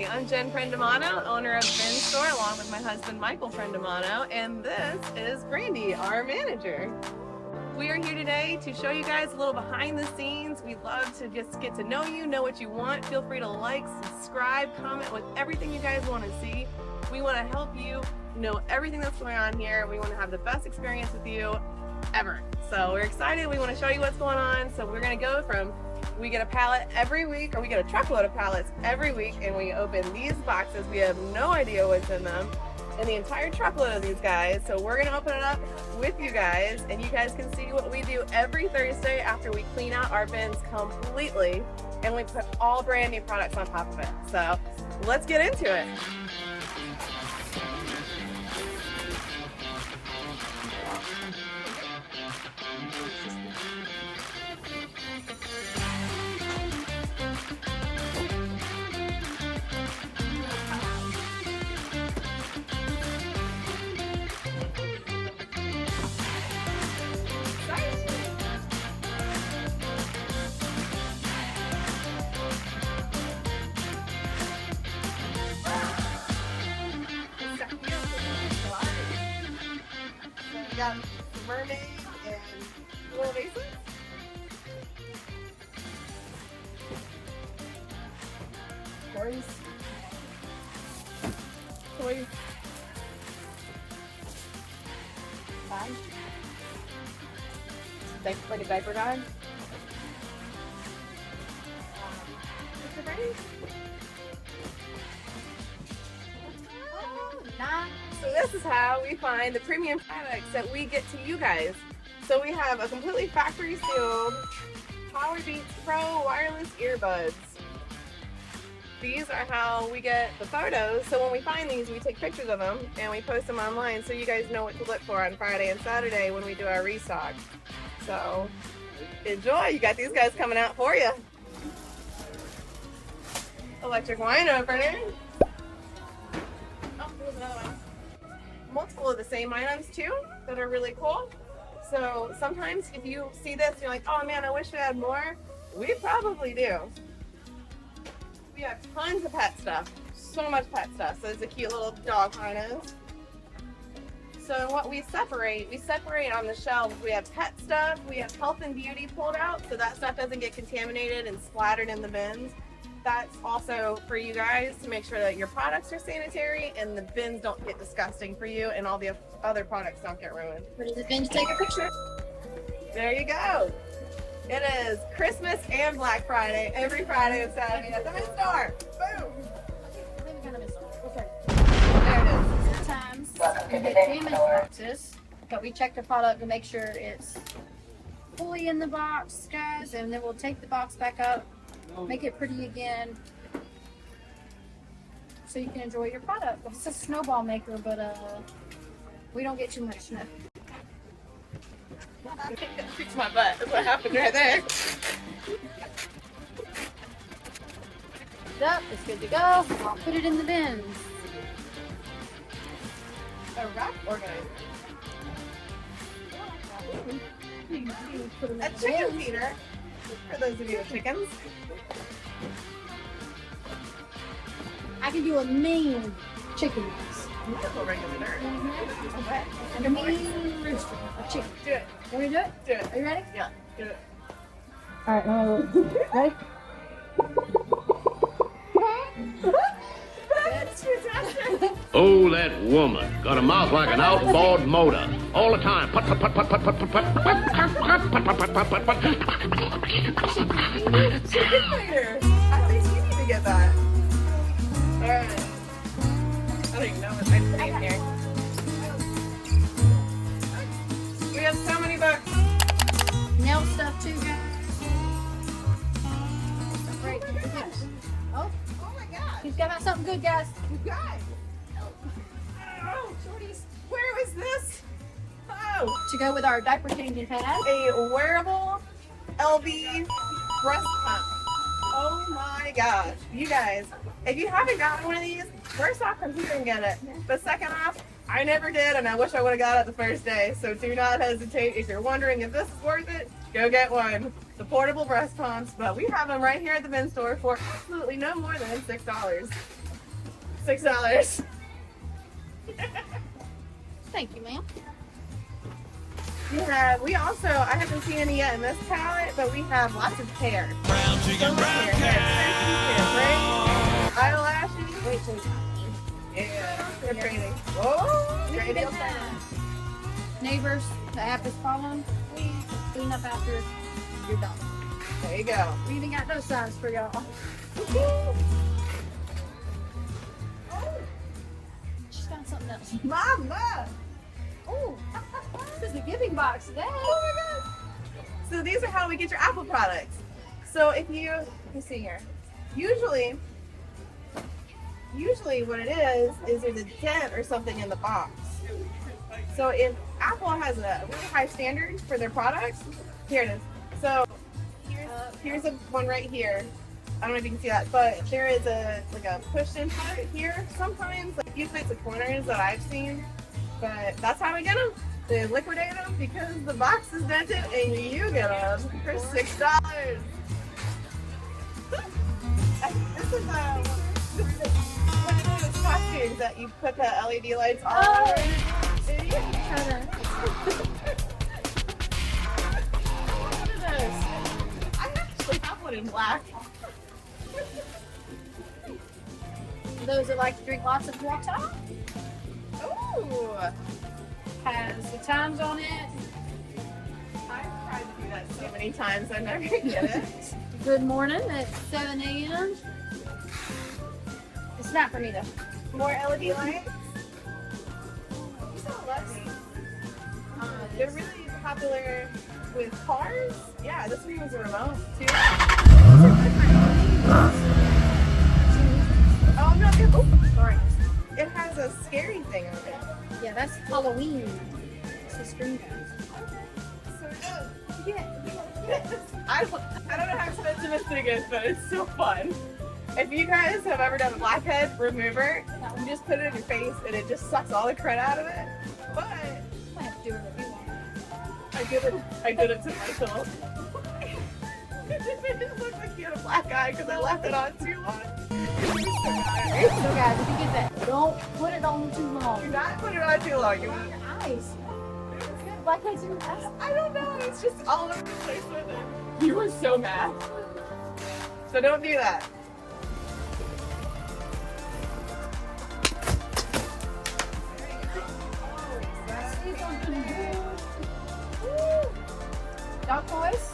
Hi, I'm Jen Prendamano, owner of the Bin Store, along with my husband Michael Prendamano, and this is Brandy, our manager. We are here today to show you guys a little behind the scenes. We'd love to just get to know you, know what you want. Feel free to like, subscribe, comment with everything you guys want to see. We want to help you know everything that's going on here. We want to have the best experience with you ever. So we're excited. We want to show you what's going on. So we're going to go from we get a pallet every week, or we get a truckload of pallets every week, and we open these boxes. We have no idea what's in them, and the entire truckload of these guys. So we're gonna open it up with you guys, and you guys can see what we do every Thursday after we clean out our bins completely, and we put all brand new products on top of it. So let's get into it. We got mermaid and little vases. Toys. Toys. Bag. Like a diaper bag. Mr. Brady? So this is how we find the premium products that we get to you guys. So we have a completely factory sealed Powerbeats Pro wireless earbuds. These are how we get the photos. So when we find these, we take pictures of them and we post them online so you guys know what to look for on Friday and Saturday when we do our restock. So enjoy, you got these guys coming out for you. Electric wine opener. Oh, there's another one. Multiple of the same items too that are really cool. So sometimes if you see this, you're like, oh man, I wish we had more. We probably do. We have tons of pet stuff, so much pet stuff. So it's a cute little dog harness. So what we separate on the shelves. We have pet stuff, we have health and beauty pulled out, so that stuff doesn't get contaminated and splattered in the bins. That's also for you guys to make sure that your products are sanitary and the bins don't get disgusting for you and all the other products don't get ruined. Put in the bin to take a picture. There you go. It is Christmas and Black Friday, every Friday and Saturday at the Bin Store. Boom. Okay. There it is. Sometimes we get damaged boxes, but we check the product to make sure it's fully in the box, guys, and then we'll take the box back up, make it pretty again, so you can enjoy your product. It's a snowball maker, but we don't get too much snow. Fix my butt. That's what happened right there. Up, it's good to go. I'll put it in the bins. A wrap organizer. A chicken feeder. For those of you with chickens. I can do a mean chicken mix. Medical regulator. Okay. And a mean rooster of chicken. Do it. You want me to do it? Do it. Are you ready? Yeah. Do it. Alright, ready? That's fantastic. Oh, that woman. Got a mouth like an outboard motor. All the time. Put, put, put, put, put, put, put, put, put, put, put, put, put, put. Chicken feeder. I think you need to get that. Alright. I don't even know what I'm saying here. We have so many books. Nail stuff too, guys. Great. Oh, Oh my god. he's got something good, guys. You guys. Oh, shorties. Where was this? Oh, To go with our diaper changing pad. a wearable LV breast pump. Oh my gosh. You guys, if you haven't gotten one of these, first off, come here and get it. But second off, I never did, and I wish I would have got it the first day. So do not hesitate. If you're wondering if this is worth it, go get one. The portable breast pumps, but we have them right here at the bin store for absolutely no more than $6. $6. Thank you, ma'am. We also, I haven't seen any yet in this palette, but we have lots of hair. So much hair, eyelashes. Wait till Yeah, they're crazy. Whoa, we get neighbors, the app is calling. Please clean up after you're done. There you go. We even got those signs for y'all. She's found something else. Mama! Oh, this is the giving box today. Oh my god! So these are how we get your Apple products. So if let me see here. Usually what it is there's a dent or something in the box. So if Apple has a really high standard for their products, here it is. So here's a one right here. I don't know if you can see that, but there is a pushed-in part here. Sometimes, usually it's the corners that I've seen, but that's how we get them. They liquidate them because the box is dented, and you get them for $6. This is one of those costumes that you put the LED lights all over. And you try to. Look at this. I actually have one in black. Those that like to drink lots of water. Ooh. Has the times on it. I've tried to do that so many times, I never get it. Good morning at 7 a.m. It's not for me though. More LED lights. You saw lucky. They're really popular with cars. Yeah, this one was a remote too. Oh no! Sorry. It has a scary thing on it. Yeah, that's Halloween. It's a screen guys. So it does. Yeah. I don't know how expensive this thing is, but it's so fun. If you guys have ever done a blackhead remover, you just put it in your face and it just sucks all the crud out of it. But I have to do it if you want. I did it to myself. It didn't look like you had a black eye because I left it on too long. So guys, if you get that, don't put it on too long. Do not put it on too long. You On your eyes. Blackheads in your eyes. I don't know. It's just all over the place with it. You were so mad. So don't do that. Dog toys.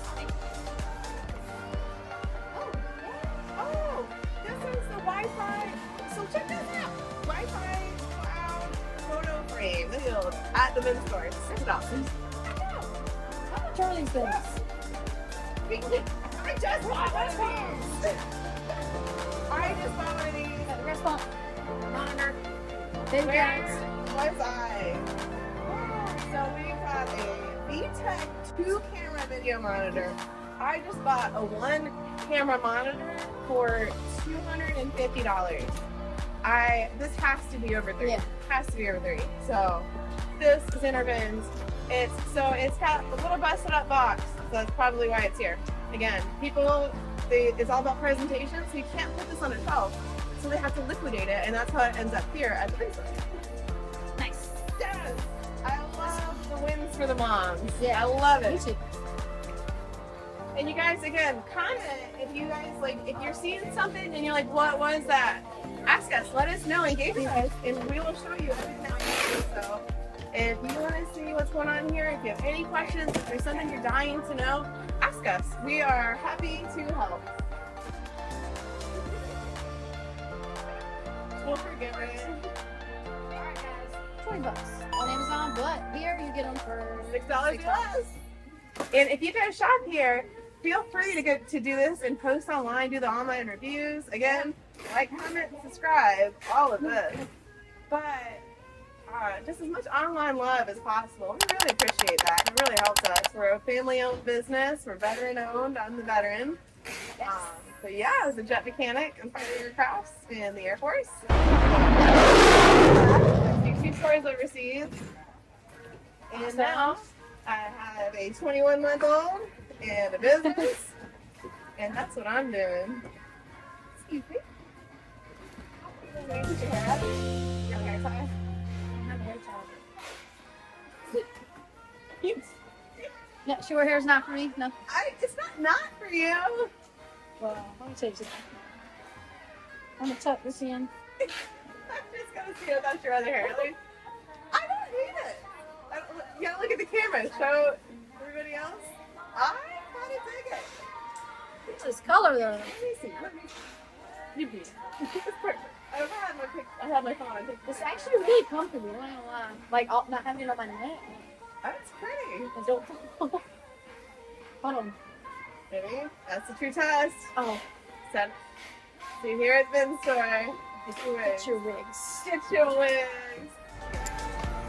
Oh, this is the Wi-Fi. So check this out. Wi-Fi cloud photo frame. This is at the bin store. $6. How much are these things? I just bought one of these. I just bought one of these. Restaurant. Monitor. Big Where guys. was I? So we've got a VTech 2-camera video monitor. I just bought a 1-camera monitor for $250. This has to be over 3. Yeah. Has to be over 3. So this is in our bins. It's got a little busted up box, so that's probably why it's here. Again, it's all about presentation, so you can't put this on a shelf. So they have to liquidate it, and that's how it ends up here at the bin store. Nice. Yes! I love the wins for the moms. Yeah. I love Me it. too. And you guys, again, comment if you guys, if you're seeing something and you're like, what was that? Ask us, let us know, engage with us, and we will show you everything that we do. So if you want to see what's going on here, if you have any questions, if there's something you're dying to know, ask us. We are happy to help. We'll forgive it. Alright guys, $20 on Amazon, but here you get them for $6 less. And if you guys shop here, feel free to do this and post online, do the online reviews. Again, like, comment, subscribe, all of this. But just as much online love as possible. We really appreciate that. It really helps us. We're a family-owned business. We're veteran-owned. I'm the veteran. So yeah, I was a jet mechanic and part of aircrafts in the Air Force. 2 tours overseas. And now I have a 21-month-old and a business. And that's what I'm doing. Excuse me. Put your hair up. Your hair tie. I don't have a hair tie. No, short hair's not for me. No. It's not for you. Well, let me take it. I'm gonna tuck this in. I'm just gonna see about your other hair. Like, I don't hate it. You gotta look at the camera. Show everybody else. I kind of dig it. It's this color though. Let me see. You be. It's perfect. I had my phone. I think It's actually really comfortable. I don't know why. Like not having it on my neck. that's pretty. I don't. Hold on. Ready? That's the true test. Oh, Set. See here at Ben's store. Get your wigs. get your wigs. Get your wigs.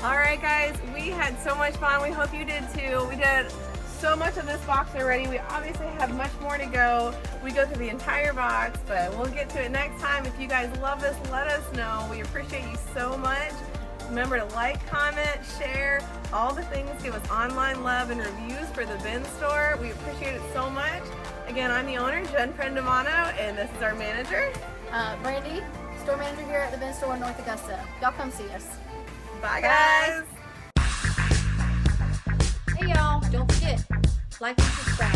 All right, guys. We had so much fun. We hope you did too. We did so much of this box already. We obviously have much more to go. We go through the entire box, but we'll get to it next time. If you guys love this, let us know. We appreciate you so much. Remember to like, comment, share, all the things. Give us online love and reviews for the Bin Store. We appreciate it so much. Again, I'm the owner, Jen Prendamano, and this is our manager. Brandy, store manager here at the Bin Store in North Augusta. Y'all come see us. Bye, guys. Hey y'all, don't forget, like and subscribe.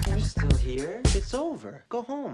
You're still here? It's over. Go home.